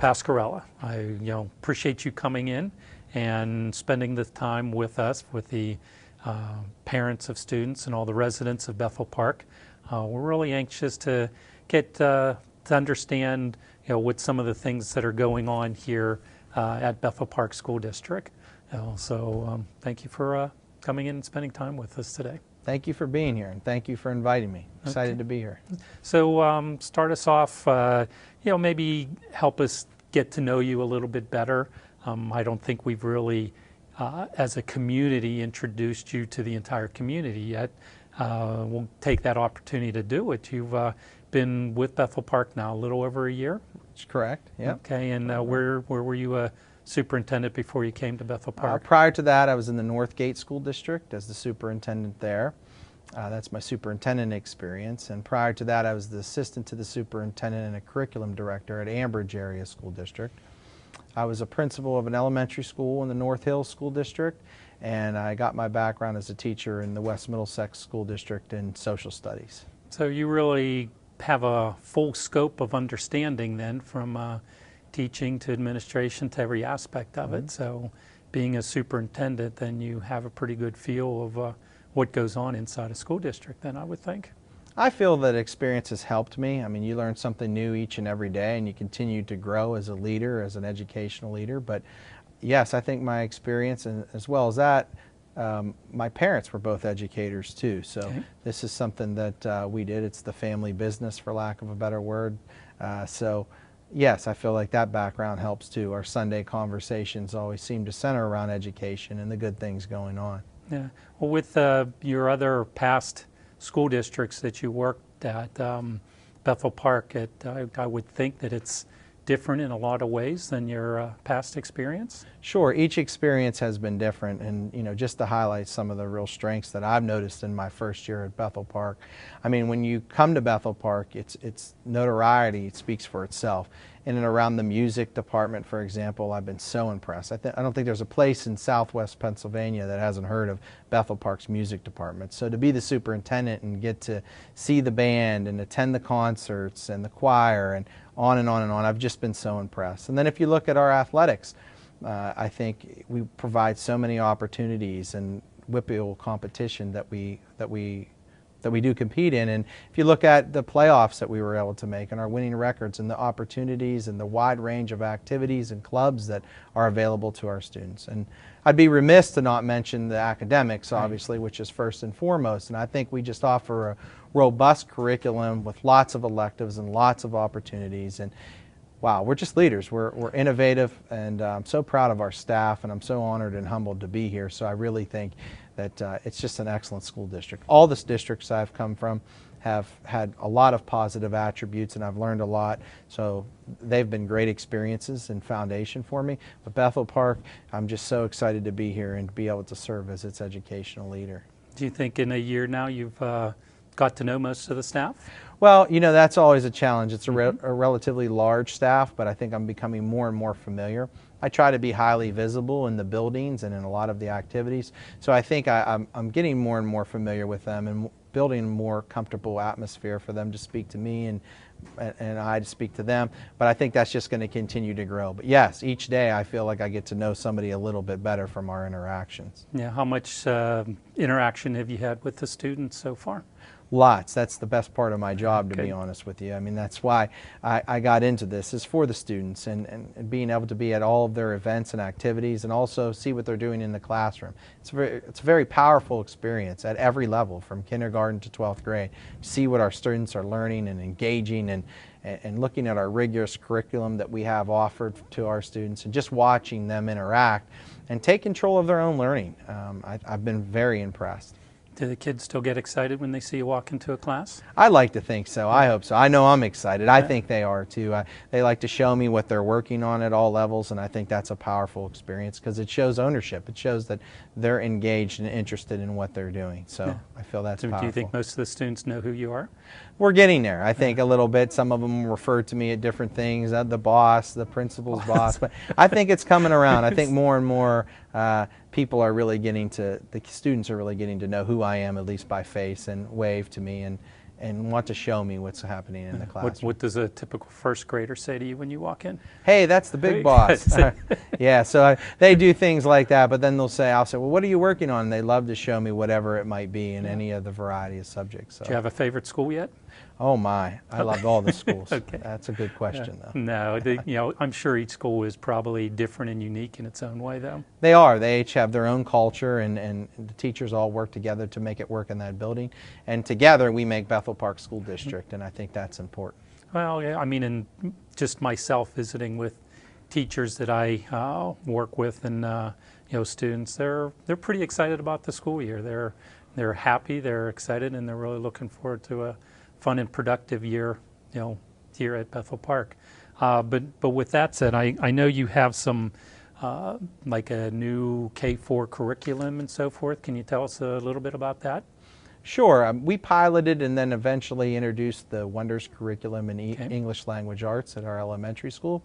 Pascarella. I appreciate you coming in and spending the time with us, with the parents of students and all the residents of Bethel Park. We're really anxious to get to understand what some of the things that are going on here at Bethel Park School District. So thank you for coming in and spending time with us today. Thank you for being here, and thank you for inviting me. Excited to be here. So start us off, maybe help us get to know you a little bit better. I don't think we've really, as a community, introduced you to the entire community yet. We'll take that opportunity to do it. You've been with Bethel Park now a little over a year? That's correct, yeah. Okay, and where were you a superintendent before you came to Bethel Park? Prior to that, I was in the Northgate School District as the superintendent there. That's my superintendent experience. And prior to that, I was the assistant to the superintendent and a curriculum director at Ambridge Area School District. I was a principal of an elementary school in the North Hills School District, and I got my background as a teacher in the West Middlesex School District in social studies. So you really have a full scope of understanding then, from teaching to administration to every aspect of it. So being a superintendent, then you have a pretty good feel of what goes on inside a school district then, I would think. I feel that experience has helped me. I mean, you learn something new each and every day, and you continue to grow as a leader, as an educational leader. But yes, I think my experience, and as well as that, my parents were both educators too. So this is something that we did. It's the family business, for lack of a better word. So yes, I feel like that background helps too. Our Sunday conversations always seem to center around education and the good things going on. Yeah. Well, with your other past school districts that you worked at, Bethel Park, I would think that it's different in a lot of ways than your past experience? Sure, each experience has been different, and just to highlight some of the real strengths that I've noticed in my first year at Bethel Park. I mean, when you come to Bethel Park, its notoriety, it speaks for itself. In and around the music department, for example, I've been so impressed. I don't think there's a place in Southwest Pennsylvania that hasn't heard of Bethel Park's music department. So to be the superintendent and get to see the band and attend the concerts and the choir and on and on and on, I've just been so impressed. And then if you look at our athletics, I think we provide so many opportunities and whippeal competition that we do compete in. And if you look at the playoffs that we were able to make and our winning records and the opportunities and the wide range of activities and clubs that are available to our students. And I'd be remiss to not mention the academics, obviously, which is first and foremost. And I think we just offer a robust curriculum with lots of electives and lots of opportunities. And wow, we're just leaders. We're innovative, and I'm so proud of our staff, and I'm so honored and humbled to be here. So I really think that it's just an excellent school district. All the districts I've come from have had a lot of positive attributes, and I've learned a lot. So they've been great experiences and foundation for me. But Bethel Park, I'm just so excited to be here and be able to serve as its educational leader. Do you think in a year now you've got to know most of the staff? Well, that's always a challenge. It's a relatively large staff, but I think I'm becoming more and more familiar. I try to be highly visible in the buildings and in a lot of the activities. So I think I'm getting more and more familiar with them and building a more comfortable atmosphere for them to speak to me and I to speak to them. But I think that's just going to continue to grow. But yes, each day I feel like I get to know somebody a little bit better from our interactions. Yeah, how much interaction have you had with the students so far? Lots. That's the best part of my job, to be honest with you. I mean, that's why I got into this, is for the students and being able to be at all of their events and activities and also see what they're doing in the classroom. It's a very powerful experience at every level, from kindergarten to 12th grade. See what our students are learning and engaging and looking at our rigorous curriculum that we have offered to our students and just watching them interact and take control of their own learning. I've been very impressed. Do the kids still get excited when they see you walk into a class? I like to think so. I hope so. I know I'm excited. I think they are too. They like to show me what they're working on at all levels, and I think that's a powerful experience because it shows ownership. It shows that they're engaged and interested in what they're doing. So I feel that's powerful. Do you think most of the students know who you are? We're getting there. I think a little bit. Some of them refer to me at different things, the boss, the principal's boss. But I think it's coming around. I think more and more people are really the students are really getting to know who I am, at least by face, and wave to me. And and want to show me what's happening in the classroom. What does a typical first grader say to you when you walk in? Hey, that's the big boss. Yeah, so they do things like that, but then I'll say, well, what are you working on? And they love to show me whatever it might be in any of the variety of subjects. So. Do you have a favorite school yet? Oh my, I loved all the schools. Okay. That's a good question, though. No, I'm sure each school is probably different and unique in its own way, though. They are. They each have their own culture, and the teachers all work together to make it work in that building. And together we make Bethel Park School District, and I think that's important. Well, yeah, I mean, and just myself visiting with teachers that I work with and students, they're pretty excited about the school year. They're happy, they're excited, and they're really looking forward to a fun and productive year, here at Bethel Park. But with that said, I know you have some like a new K-4 curriculum and so forth. Can you tell us a little bit about that? Sure. We piloted and then eventually introduced the Wonders curriculum in English Language Arts at our elementary school.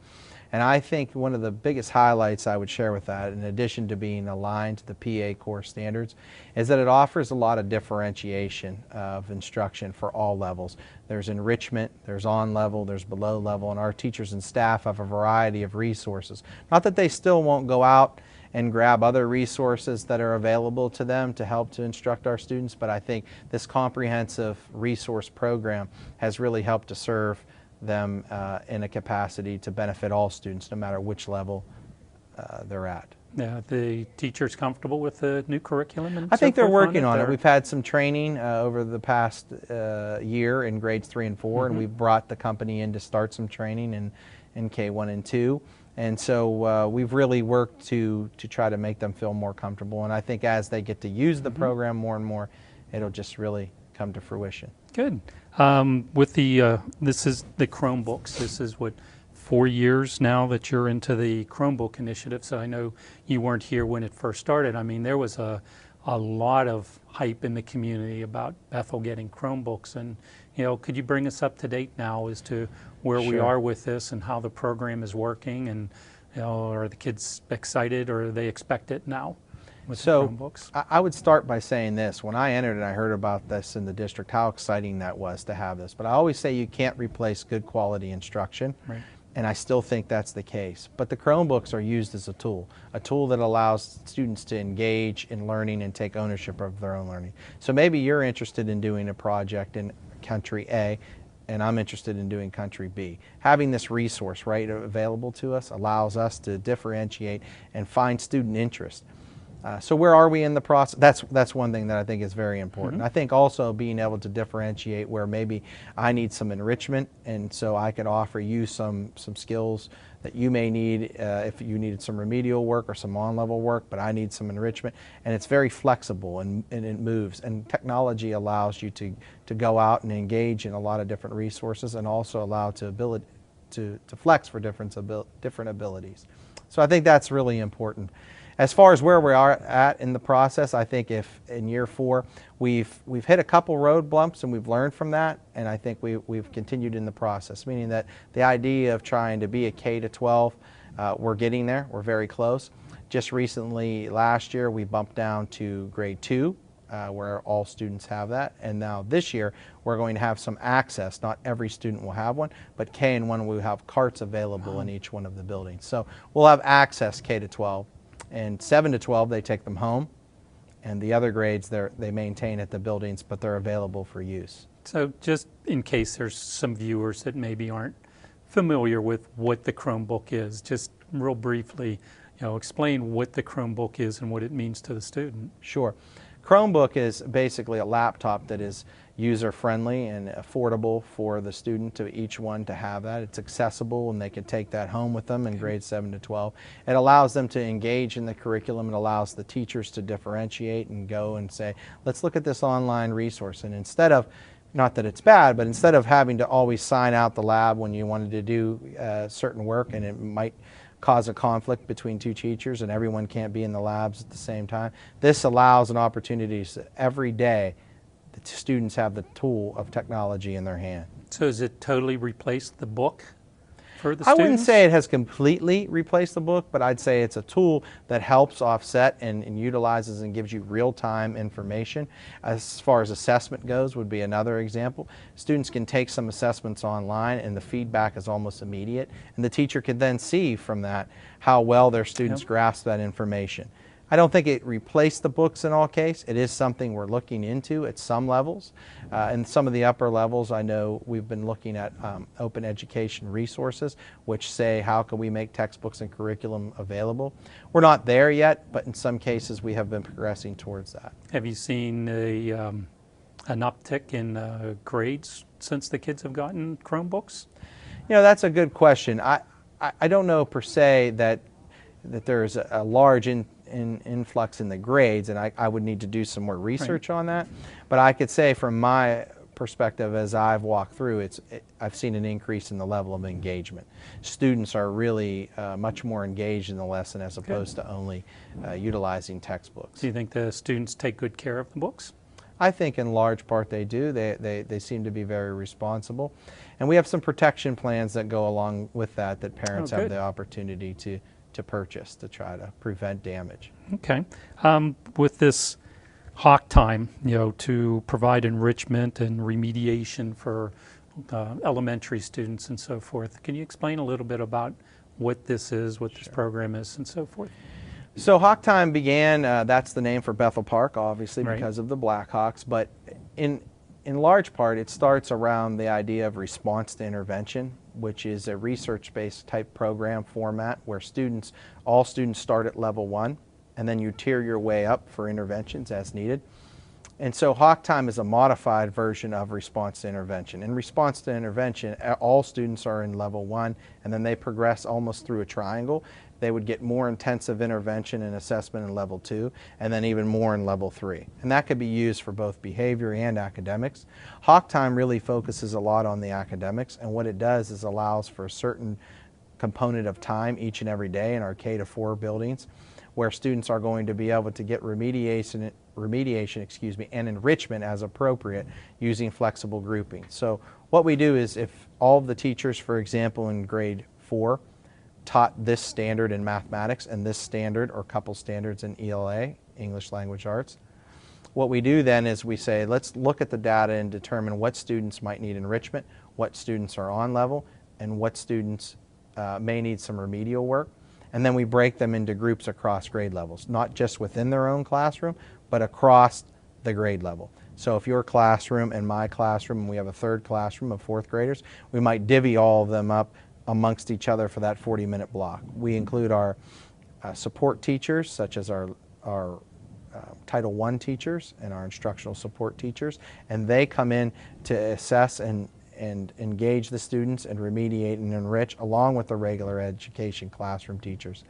And I think one of the biggest highlights I would share with that, in addition to being aligned to the PA core standards, is that it offers a lot of differentiation of instruction for all levels. There's enrichment, there's on level, there's below level, and our teachers and staff have a variety of resources. Not that they still won't go out and grab other resources that are available to them to help to instruct our students, but I think this comprehensive resource program has really helped to serve them in a capacity to benefit all students, no matter which level they're at. Yeah, the teachers comfortable with the new curriculum? And I think they're working on it. Or? We've had some training over the past year in grades 3 and 4, and we've brought the company in to start some training in K1 and 2. And so we've really worked to try to make them feel more comfortable. And I think as they get to use the program more and more, it'll just really come to fruition. Good. With the this is the Chromebooks. This is what, 4 years now that you're into the Chromebook initiative. So I know you weren't here when it first started. I mean, there was a lot of hype in the community about Bethel getting Chromebooks, and could you bring us up to date now as to where we are with this and how the program is working, and are the kids excited, or they expect it now with the Chromebooks? I would start by saying this. When I entered and I heard about this in the district, how exciting that was to have this. But I always say you can't replace good quality instruction. Right. And I still think that's the case. But the Chromebooks are used as a tool that allows students to engage in learning and take ownership of their own learning. So maybe you're interested in doing a project in country A, and I'm interested in doing country B. Having this resource available to us allows us to differentiate and find student interest. So where are we in the process? That's one thing that I think is very important. I think also being able to differentiate where maybe I need some enrichment, and so I could offer you some skills that you may need if you needed some remedial work or some on-level work, but I need some enrichment. And it's very flexible and it moves. And technology allows you to go out and engage in a lot of different resources, and also allow to flex for different abilities. So I think that's really important. As far as where we are at in the process, I think if in year 4 we've hit a couple road bumps and we've learned from that, and I think we've continued in the process, meaning that the idea of trying to be a K-12, we're getting there, we're very close. Just recently, last year, we bumped down to grade 2, where all students have that, and now this year we're going to have some access. Not every student will have one, but K and 1 will have carts available in each one of the buildings. So we'll have access K-12. And 7 to 12, they take them home, and the other grades they maintain at the buildings, but they're available for use. So just in case there's some viewers that maybe aren't familiar with what the Chromebook is, just real briefly, explain what the Chromebook is and what it means to the student. Sure. Chromebook is basically a laptop that is user-friendly and affordable for the student, to each one to have that. It's accessible, and they can take that home with them in grades 7 to 12. It allows them to engage in the curriculum. It allows the teachers to differentiate and go and say, let's look at this online resource. And instead of, not that it's bad, but instead of having to always sign out the lab when you wanted to do certain work, and it might cause a conflict between 2 teachers and everyone can't be in the labs at the same time, this allows an opportunity to every day the students have the tool of technology in their hand. So does it totally replace the book? for the I students? wouldn't say it has completely replaced the book, but I'd say it's a tool that helps offset and utilizes and gives you real-time information. As far as assessment goes would be another example. Students can take some assessments online and the feedback is almost immediate, and the teacher can then see from that how well their students grasp that information. I don't think it replaced the books in all cases. It is something we're looking into at some levels. And some of the upper levels, I know we've been looking at open education resources, which say how can we make textbooks and curriculum available. We're not there yet, but in some cases we have been progressing towards that. Have you seen an uptick in grades since the kids have gotten Chromebooks? You know, that's a good question. I don't know per se that there's a large influx in the grades, and I would need to do some more research on that. But I could say from my perspective, as I've walked through, I've seen an increase in the level of engagement. Students are really much more engaged in the lesson as opposed to only utilizing textbooks. Do you think the students take good care of the books? I think in large part they do. They seem to be very responsible. And we have some protection plans that go along with that parents have the opportunity to purchase to try to prevent damage. Okay. With this Hawk Time, you know, to provide enrichment and remediation for elementary students and so forth, can you explain a little bit about what this is, what this program is, and so forth? So Hawk Time began, that's the name for Bethel Park, obviously, because of the Blackhawks, but in large part it starts around the idea of response to intervention, which is a research-based type program format where all students start at level 1, and then you tier your way up for interventions as needed. And so Hawk Time is a modified version of response to intervention. In response to intervention, all students are in level 1, and then they progress almost through a triangle. They would get more intensive intervention and assessment in level 2, and then even more in level 3. And that could be used for both behavior and academics. Hawk Time really focuses a lot on the academics, and what it does is allows for a certain component of time each and every day in our K-4 buildings where students are going to be able to get remediation and enrichment as appropriate using flexible grouping. So what we do is if all of the teachers, for example, in grade 4 taught this standard in mathematics and this standard or couple standards in ELA, English Language Arts, what we do then is we say, let's look at the data and determine what students might need enrichment, what students are on level, and what students may need some remedial work. And then we break them into groups across grade levels, not just within their own classroom, but across the grade level. So if your classroom and my classroom, and we have a third classroom of 4th graders, we might divvy all of them up amongst each other for that 40-minute block. We include our support teachers, such as our Title I teachers and our instructional support teachers, and they come in to assess and engage the students and remediate and enrich along with the regular education classroom teachers.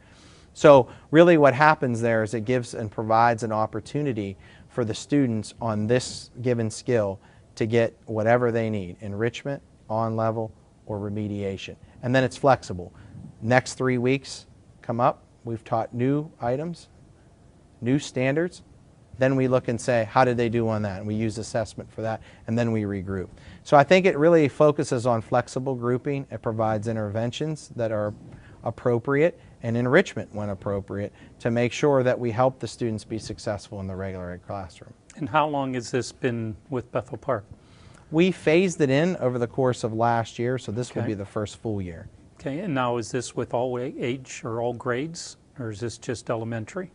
So really what happens there is it gives and provides an opportunity for the students on this given skill to get whatever they need, enrichment, on level, or remediation. And then it's flexible. Next 3 weeks come up, we've taught new items, new standards. Then we look and say, how did they do on that? And we use assessment for that, and then we regroup. So I think it really focuses on flexible grouping. It provides interventions that are appropriate and enrichment when appropriate to make sure that we help the students be successful in the regular ed classroom. And how long has this been with Bethel Park? We phased it in over the course of last year, so this will be the first full year. Okay, and now is this with all age or all grades, or is this just elementary?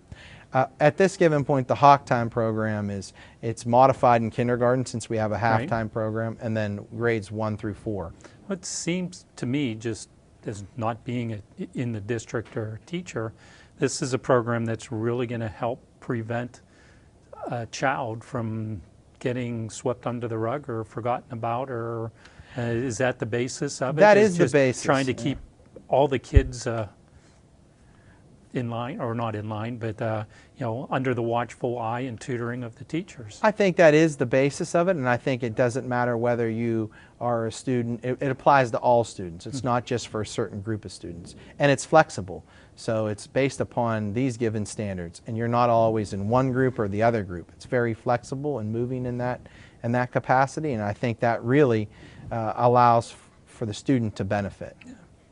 At this given point, the Hawk Time program it's modified in kindergarten since we have a half-time program, and then grades 1 through 4. It seems to me, just as not being in the district or a teacher, this is a program that's really going to help prevent a child from getting swept under the rug or forgotten about, or is that the basis of it? That is the basis. Trying to keep all the kids in line, or not in line, but you know, under the watchful eye and tutoring of the teachers. I think that is the basis of it, and I think it doesn't matter whether you are a student. It applies to all students. It's not just for a certain group of students, and it's flexible. So it's based upon these given standards, and you're not always in one group or the other group. It's very flexible and moving in that capacity, and I think that really allows for the student to benefit.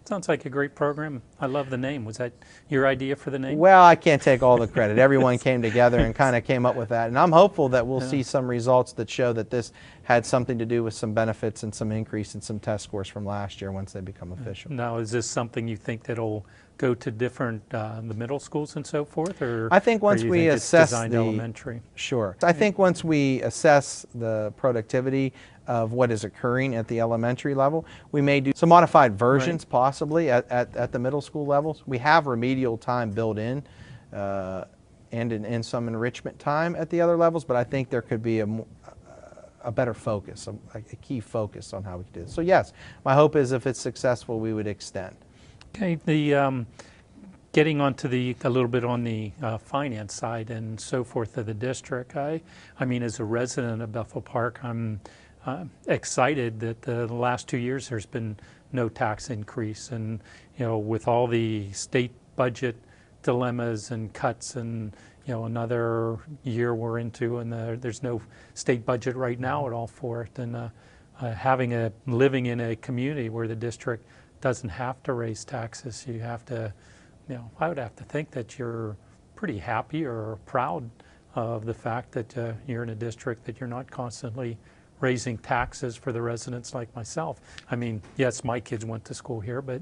Sounds like a great program. I love the name. Was that your idea for the name? Well, I can't take all the credit. Everyone came together and kind of came up with that. And I'm hopeful that we'll see some results that show that this had something to do with some benefits and some increase in some test scores from last year once they become official. Now, is this something you think that'll go to different the middle schools and so forth, or I think once or you we think it's assess designed the elementary? Sure. I think once we assess the productivity of what is occurring at the elementary level, we may do some modified versions possibly at the middle school levels. We have remedial time built in and in some enrichment time at the other levels, but I think there could be a better focus, a key focus on how we do it. So yes, my hope is if it's successful, we would extend. Okay, the getting onto a little bit on the finance side and so forth of the district. I mean, as a resident of Bethel Park, I'm excited that the last 2 years there's been no tax increase, and with all the state budget dilemmas and cuts, and another year we're into, and there's no state budget right now at all for it, and living in a community where the district doesn't have to raise taxes. You have to, I would have to think that you're pretty happy or proud of the fact that you're in a district that you're not constantly raising taxes for the residents like myself. I mean, yes, my kids went to school here, but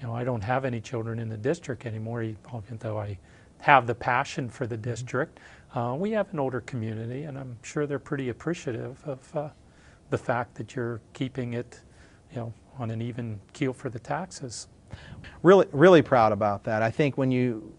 I don't have any children in the district anymore, even though I have the passion for the district. We have an older community, and I'm sure they're pretty appreciative of the fact that you're keeping it, on an even keel for the taxes. Really proud about that. I think when you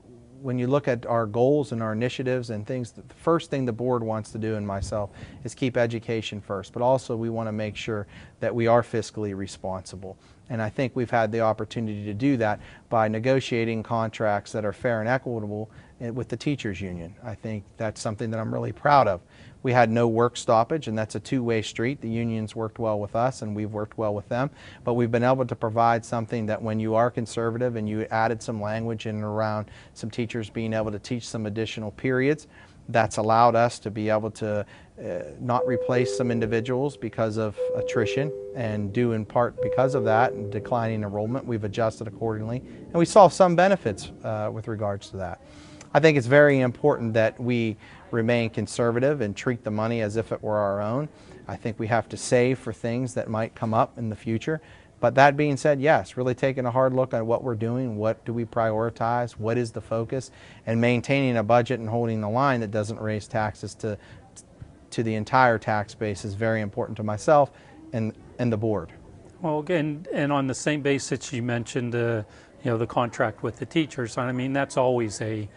look at our goals and our initiatives and things, the first thing the board wants to do, and myself, is keep education first, but also we want to make sure that we are fiscally responsible. And I think we've had the opportunity to do that by negotiating contracts that are fair and equitable with the teachers union. I think that's something that I'm really proud of. We had no work stoppage, and that's a two-way street. The unions worked well with us, and we've worked well with them. But we've been able to provide something that when you are conservative and you added some language in and around some teachers being able to teach some additional periods, that's allowed us to be able to not replace some individuals because of attrition, and due in part because of that and declining enrollment. We've adjusted accordingly, and we saw some benefits with regards to that. I think it's very important that we remain conservative and treat the money as if it were our own. I think we have to save for things that might come up in the future. But that being said, yes, really taking a hard look at what we're doing, what do we prioritize, what is the focus, and maintaining a budget and holding the line that doesn't raise taxes to the entire tax base is very important to myself and the board. Well, again, and on the same basis you mentioned, the contract with the teachers. I mean, that's always a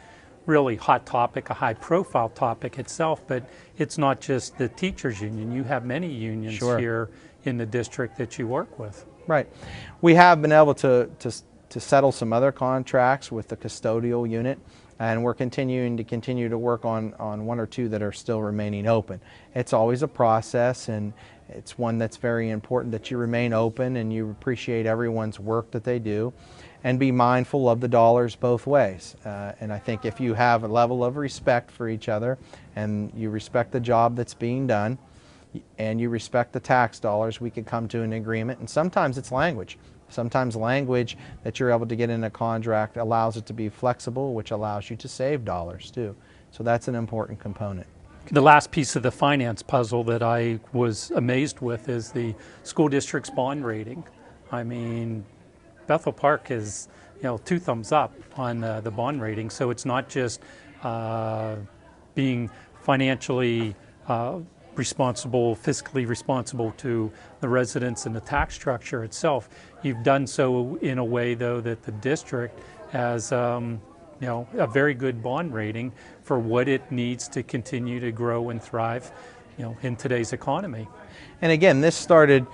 really hot topic, a high-profile topic itself, but it's not just the teachers union. You have many unions here in the district that you work with. Right. We have been able to settle some other contracts with the custodial unit, and we're continuing to work on one or two that are still remaining open. It's always a process, and it's one that's very important that you remain open and you appreciate everyone's work that they do, and be mindful of the dollars both ways. And I think if you have a level of respect for each other, and you respect the job that's being done, and you respect the tax dollars, we can come to an agreement. And sometimes it's language. Sometimes language that you're able to get in a contract allows it to be flexible, which allows you to save dollars too. So that's an important component. The last piece of the finance puzzle that I was amazed with is the school district's bond rating. I mean, Bethel Park is, 2 thumbs up on the bond rating, so it's not just being financially responsible, fiscally responsible to the residents and the tax structure itself. You've done so in a way, though, that the district has a very good bond rating for what it needs to continue to grow and thrive, in today's economy. And again, this started,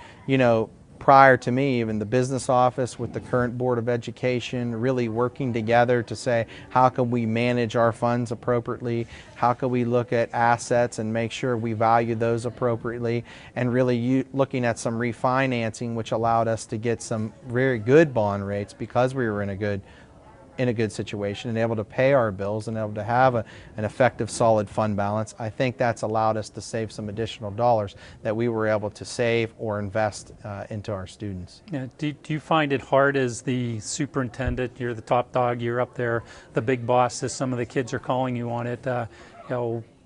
prior to me, even the business office with the current Board of Education, really working together to say, how can we manage our funds appropriately? How can we look at assets and make sure we value those appropriately? And really looking at some refinancing, which allowed us to get some very good bond rates because we were in a good in a good situation and able to pay our bills and able to have an effective, solid fund balance, I think that's allowed us to save some additional dollars that we were able to save or invest into our students. Yeah. Do you find it hard as the superintendent? You're the top dog. You're up there, the big boss, as some of the kids are calling you on it.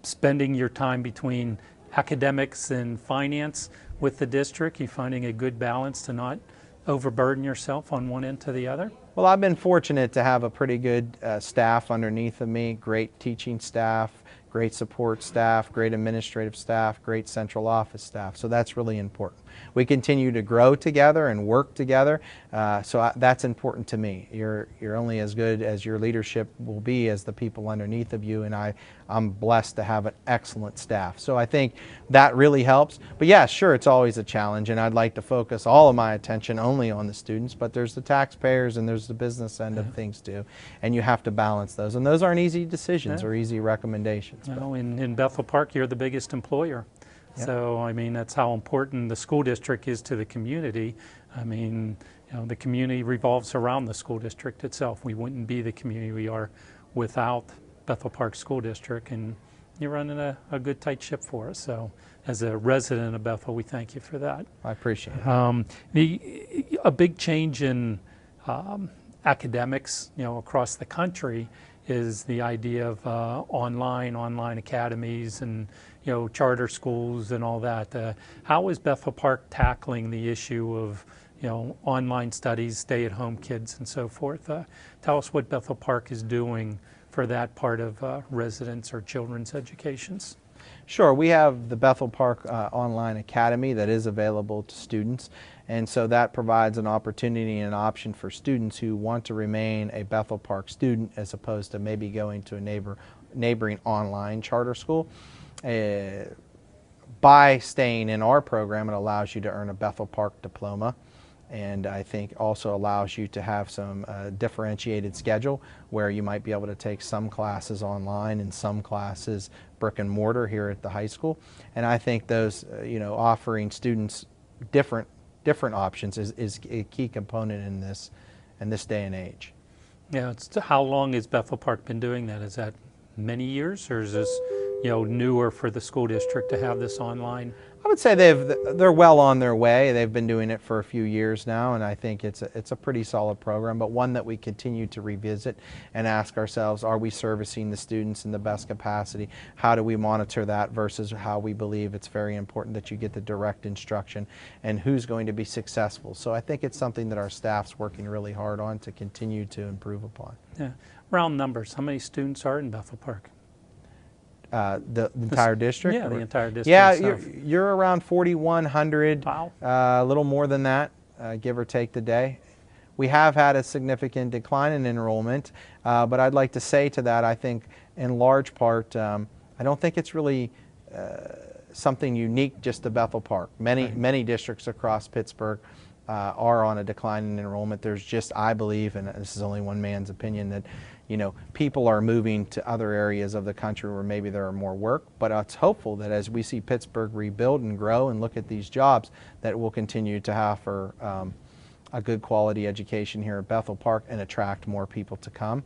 Spending your time between academics and finance with the district. You finding a good balance to not overburden yourself on one end to the other? Well, I've been fortunate to have a pretty good staff underneath of me, great teaching staff, great support staff, great administrative staff, great central office staff. So that's really important. We continue to grow together and work together, that's important to me. You're only as good as your leadership will be as the people underneath of you, and I'm blessed to have an excellent staff. So I think that really helps. But yeah, sure, it's always a challenge, and I'd like to focus all of my attention only on the students, but there's the taxpayers and there's the business end of things too, and you have to balance those. And those aren't easy decisions or easy recommendations. Well, in Bethel Park, you're the biggest employer. Yep. So, I mean, that's how important the school district is to the community. I mean, the community revolves around the school district itself. We wouldn't be the community we are without Bethel Park School District, and you're running a good tight ship for us. So, as a resident of Bethel, we thank you for that. I appreciate it. A big change in academics, across the country is the idea of online academies and charter schools and all that. How is Bethel Park tackling the issue of online studies, stay-at-home kids, and so forth? Tell us what Bethel Park is doing for that part of residents or children's educations. Sure, we have the Bethel Park Online Academy that is available to students, and so that provides an opportunity and an option for students who want to remain a Bethel Park student as opposed to maybe going to a neighboring online charter school. By staying in our program, it allows you to earn a Bethel Park diploma, and I think also allows you to have some differentiated schedule where you might be able to take some classes online and some classes brick and mortar here at the high school. And I think those, offering students different options is a key component in this day and age. Yeah, how long has Bethel Park been doing that? Is that many years, or is this newer for the school district to have this online? I would say they're well on their way. They've been doing it for a few years now, and I think it's a pretty solid program, but one that we continue to revisit and ask ourselves, are we servicing the students in the best capacity? How do we monitor that versus how we believe it's very important that you get the direct instruction and who's going to be successful? So I think it's something that our staff's working really hard on to continue to improve upon. Yeah. Round numbers, how many students are in Bethel Park? The entire district? Yeah, the entire district. Yeah, you're around 4,100. Wow. A little more than that, give or take the day. We have had a significant decline in enrollment, but I'd like to say to that, I think in large part, I don't think it's really something unique just to Bethel Park. Many districts across Pittsburgh are on a decline in enrollment. There's just, I believe, and this is only one man's opinion, that people are moving to other areas of the country where maybe there are more work, but it's hopeful that as we see Pittsburgh rebuild and grow and look at these jobs, that we'll continue to offer a good quality education here at Bethel Park and attract more people to come.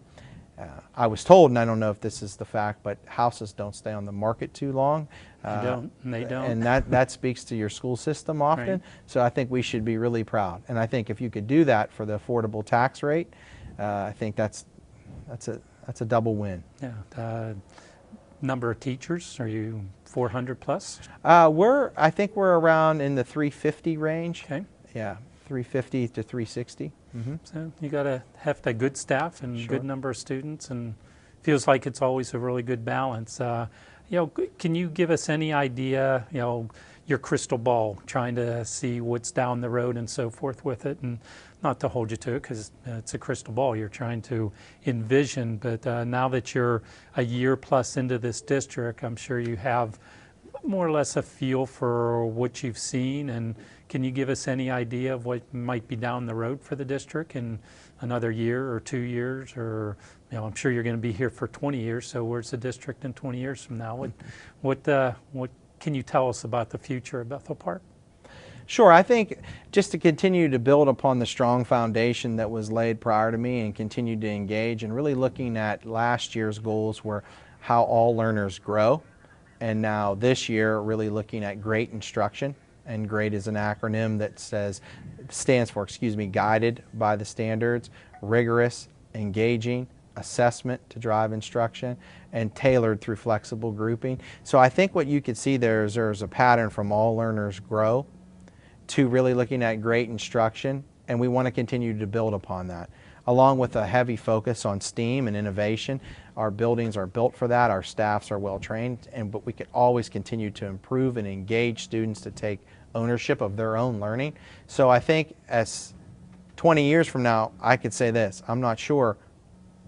I was told, and I don't know if this is the fact, but houses don't stay on the market too long. They don't. And that speaks to your school system often. Right. So I think we should be really proud. And I think if you could do that for the affordable tax rate, I think that's a double win. Yeah. Number of teachers, are you 400 plus? I think we're around in the 350 range. Okay. Yeah, 350 to 360. Mm-hmm. So you got to have a good staff and Sure. good number of students, and feels like it's always a really good balance. Can you give us any idea, your crystal ball, trying to see what's down the road and so forth with it, and not to hold you to it because it's a crystal ball you're trying to envision, but now that you're a year plus into this district, I'm sure you have more or less a feel for what you've seen, and can you give us any idea of what might be down the road for the district in another year or 2 years, or I'm sure you're going to be here for 20 years, so where's the district in 20 years from now? What can you tell us about the future of Bethel Park? Sure. I think just to continue to build upon the strong foundation that was laid prior to me and continue to engage, and really looking at last year's goals were how all learners grow, and now this year really looking at great instruction. And GREAT is an acronym that stands for guided by the standards, rigorous, engaging, assessment to drive instruction, and tailored through flexible grouping. So I think what you could see there is there's a pattern from all learners grow to really looking at great instruction, and we want to continue to build upon that. Along with a heavy focus on STEAM and innovation, our buildings are built for that, our staffs are well trained, but we could always continue to improve and engage students to take ownership of their own learning. So I think as 20 years from now, I could say this: I'm not sure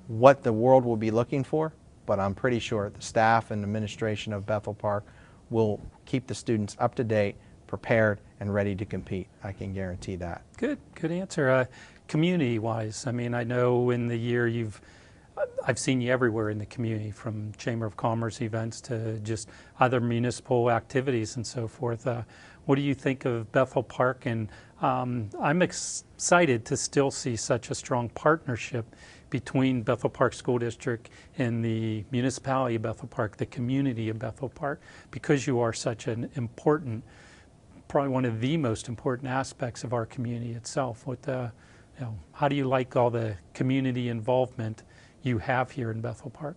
what the world will be looking for, but I'm pretty sure the staff and administration of Bethel Park will keep the students up to date, prepared, and ready to compete. I can guarantee that. Good answer. Community-wise, I mean, I know in the year I've seen you everywhere in the community, from Chamber of Commerce events to just other municipal activities and so forth. What do you think of Bethel Park? And I'm excited to still see such a strong partnership between Bethel Park School District and the municipality of Bethel Park, the community of Bethel Park, because you are such an important, probably one of the most important aspects of our community itself. How do you like all the community involvement you have here in Bethel Park?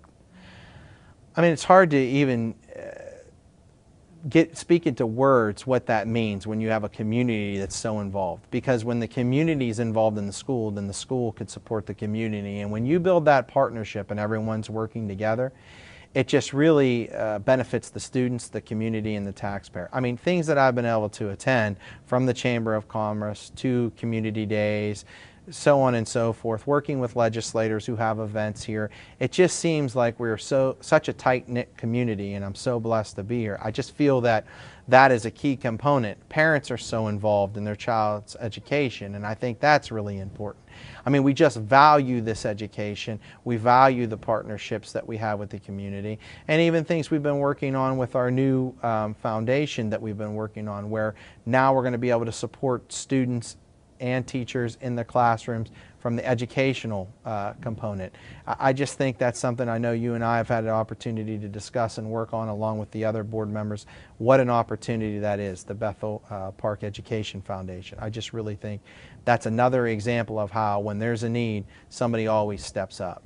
I mean, it's hard to even speak into words what that means when you have a community that's so involved. Because when the community is involved in the school, then the school could support the community. And when you build that partnership and everyone's working together, it just really benefits the students, the community, and the taxpayer. I mean, things that I've been able to attend, from the Chamber of Commerce to community days, so on and so forth, working with legislators who have events here. It just seems like we're such a tight-knit community, and I'm so blessed to be here. I just feel that that is a key component. Parents are so involved in their child's education, and I think that's really important. I mean, we just value this education. We value the partnerships that we have with the community, and even things we've been working on with our new foundation that we've been working on, where now we're going to be able to support students and teachers in the classrooms from the educational component. I just think that's something I know you and I have had an opportunity to discuss and work on along with the other board members. What an opportunity that is, the Bethel Park Education Foundation. I just really think that's another example of how when there's a need, somebody always steps up.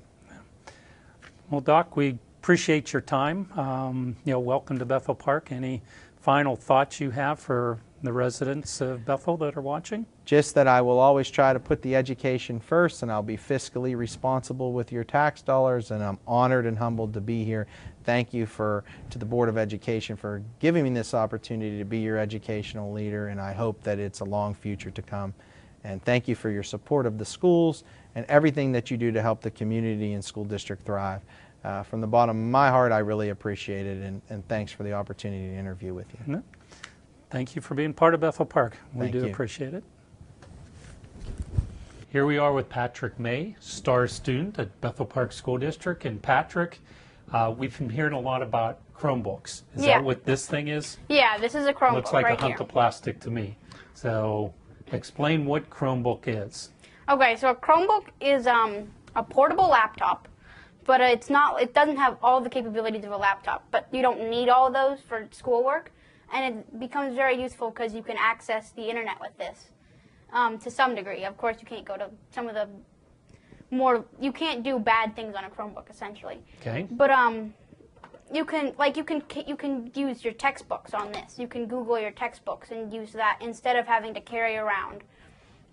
Well, Doc, we appreciate your time. Welcome to Bethel Park. Any final thoughts you have for the residents of Bethel that are watching? Just that I will always try to put the education first, and I'll be fiscally responsible with your tax dollars, and I'm honored and humbled to be here. Thank you to the Board of Education for giving me this opportunity to be your educational leader, and I hope that it's a long future to come. And thank you for your support of the schools and everything that you do to help the community and school district thrive. From the bottom of my heart, I really appreciate it, and thanks for the opportunity to interview with you. No. Thank you for being part of Bethel Park. We do appreciate it. Here we are with Patrick May, star student at Bethel Park School District. And Patrick, we've been hearing a lot about Chromebooks. Is that what this thing is? Yeah, this is a Chromebook. Looks like right a hunk of plastic to me. So explain what Chromebook is. Okay, so a Chromebook is a portable laptop, but it doesn't have all the capabilities of a laptop. But you don't need all of those for schoolwork. And it becomes very useful because you can access the internet with this to some degree. Of course, you can't go to some of the you can't do bad things on a Chromebook, essentially. Okay. But you can use your textbooks on this. You can Google your textbooks and use that instead of having to carry around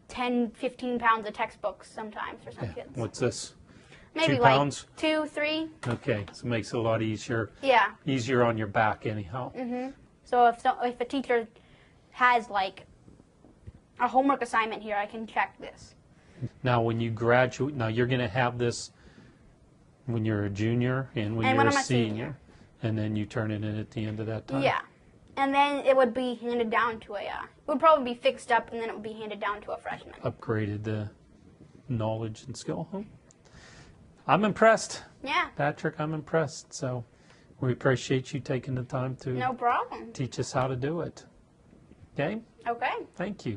10, 15 pounds of textbooks sometimes for some kids. What's this? Maybe 2 pounds? like 2, 3. Okay, so it makes it a lot easier. Yeah. Easier on your back anyhow. Mm-hmm. So if a teacher has like a homework assignment here, I can check this. Now when you graduate, now you're going to have this when you're a junior and when you're a senior. And then you turn it in at the end of that time? Yeah. And then it would be handed down to it would probably be fixed up and then it would be handed down to a freshman. Upgraded the knowledge and skill. I'm impressed. Yeah. Patrick, I'm impressed. So we appreciate you taking the time to No problem. teach us how to do it. Okay? Okay. Thank you.